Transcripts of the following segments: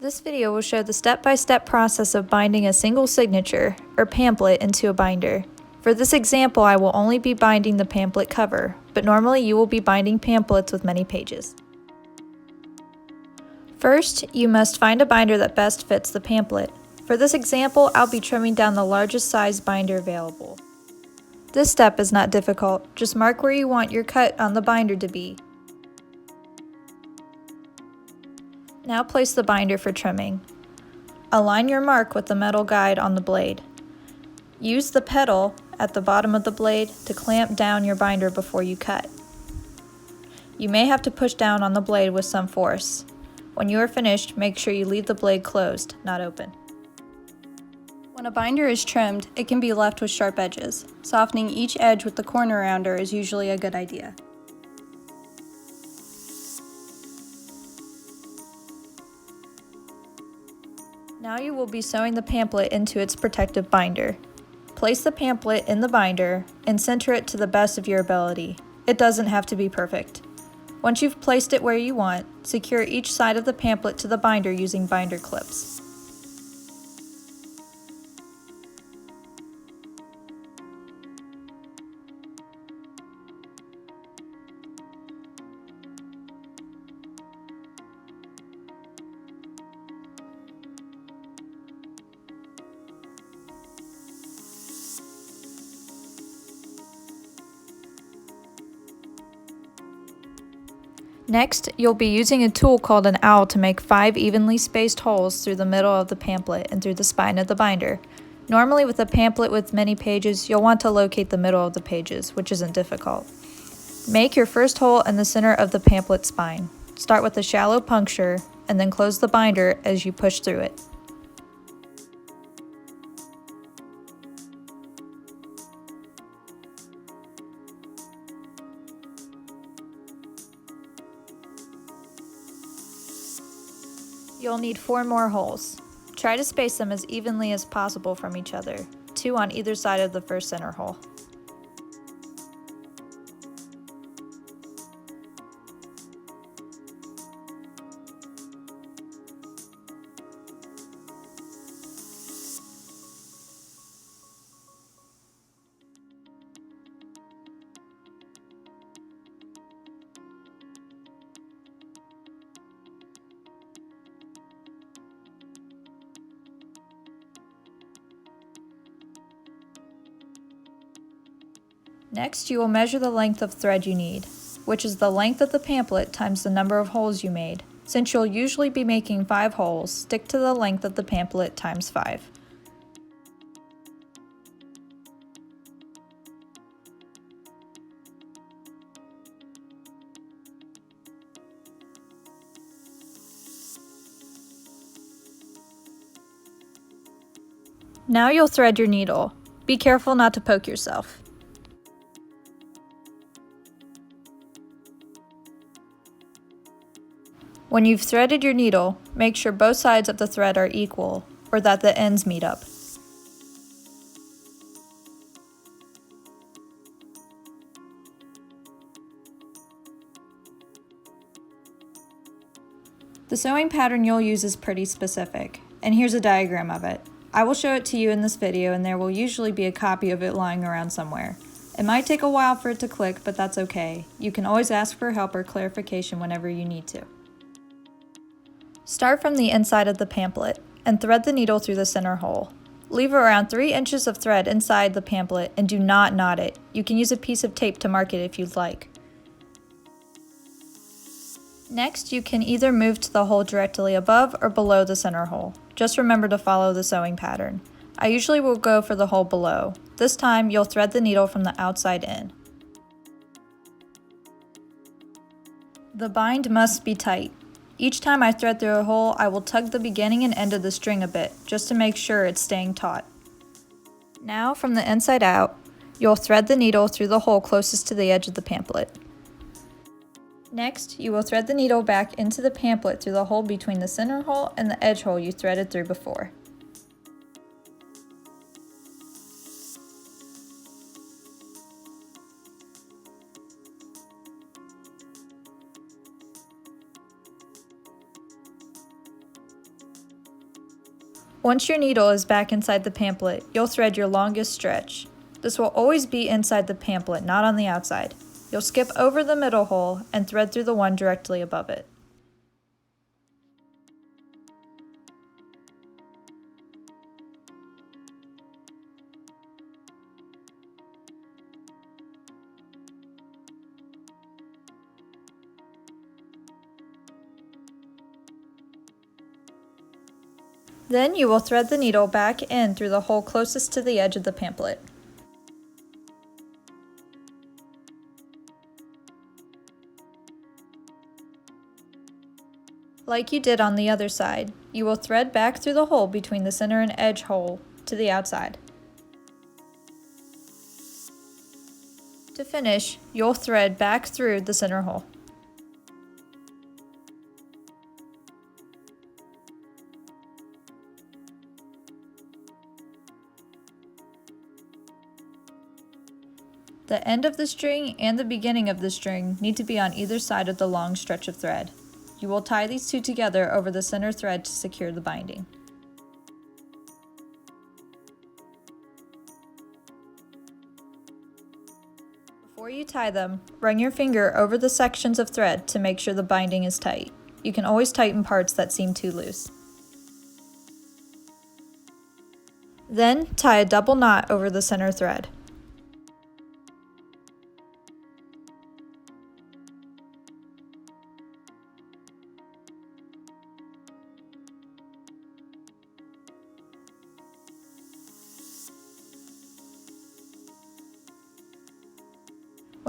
This video will show the step-by-step process of binding a single signature, or pamphlet, into a binder. For this example, I will only be binding the pamphlet cover, but normally you will be binding pamphlets with many pages. First, you must find a binder that best fits the pamphlet. For this example, I'll be trimming down the largest size binder available. This step is not difficult, just mark where you want your cut on the binder to be. Now place the binder for trimming. Align your mark with the metal guide on the blade. Use the pedal at the bottom of the blade to clamp down your binder before you cut. You may have to push down on the blade with some force. When you are finished, make sure you leave the blade closed, not open. When a binder is trimmed, it can be left with sharp edges. Softening each edge with the corner rounder is usually a good idea. Now you will be sewing the pamphlet into its protective binder. Place the pamphlet in the binder and center it to the best of your ability. It doesn't have to be perfect. Once you've placed it where you want, secure each side of the pamphlet to the binder using binder clips. Next, you'll be using a tool called an awl to make 5 evenly spaced holes through the middle of the pamphlet and through the spine of the binder. Normally with a pamphlet with many pages, you'll want to locate the middle of the pages, which isn't difficult. Make your first hole in the center of the pamphlet spine. Start with a shallow puncture and then close the binder as you push through it. You'll need 4 more holes. Try to space them as evenly as possible from each other, 2 on either side of the first center hole. Next, you will measure the length of thread you need, which is the length of the pamphlet times the number of holes you made. Since you'll usually be making 5 holes, stick to the length of the pamphlet times 5. Now you'll thread your needle. Be careful not to poke yourself. When you've threaded your needle, make sure both sides of the thread are equal, or that the ends meet up. The sewing pattern you'll use is pretty specific, and here's a diagram of it. I will show it to you in this video, and there will usually be a copy of it lying around somewhere. It might take a while for it to click, but that's okay. You can always ask for help or clarification whenever you need to. Start from the inside of the pamphlet and thread the needle through the center hole. Leave around 3 inches of thread inside the pamphlet and do not knot it. You can use a piece of tape to mark it if you'd like. Next, you can either move to the hole directly above or below the center hole. Just remember to follow the sewing pattern. I usually will go for the hole below. This time, you'll thread the needle from the outside in. The bind must be tight. Each time I thread through a hole, I will tug the beginning and end of the string a bit, just to make sure it's staying taut. Now, from the inside out, you'll thread the needle through the hole closest to the edge of the pamphlet. Next, you will thread the needle back into the pamphlet through the hole between the center hole and the edge hole you threaded through before. Once your needle is back inside the pamphlet, you'll thread your longest stretch. This will always be inside the pamphlet, not on the outside. You'll skip over the middle hole and thread through the one directly above it. Then you will thread the needle back in through the hole closest to the edge of the pamphlet. Like you did on the other side, you will thread back through the hole between the center and edge hole to the outside. To finish, you'll thread back through the center hole. The end of the string and the beginning of the string need to be on either side of the long stretch of thread. You will tie these two together over the center thread to secure the binding. Before you tie them, run your finger over the sections of thread to make sure the binding is tight. You can always tighten parts that seem too loose. Then tie a double knot over the center thread.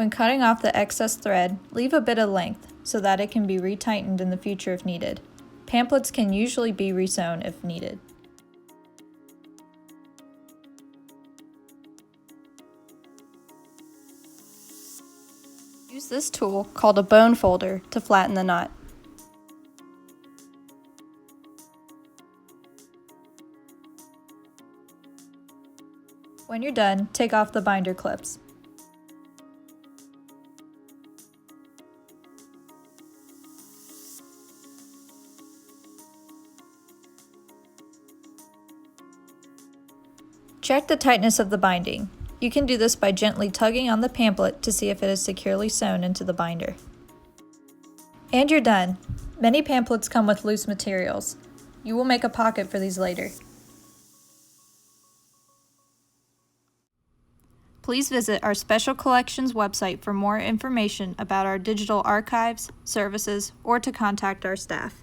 When cutting off the excess thread, leave a bit of length so that it can be retightened in the future if needed. Pamphlets can usually be resewn if needed. Use this tool, called a bone folder, to flatten the knot. When you're done, take off the binder clips. Check the tightness of the binding. You can do this by gently tugging on the pamphlet to see if it is securely sewn into the binder. And you're done. Many pamphlets come with loose materials. You will make a pocket for these later. Please visit our Special Collections website for more information about our digital archives, services, or to contact our staff.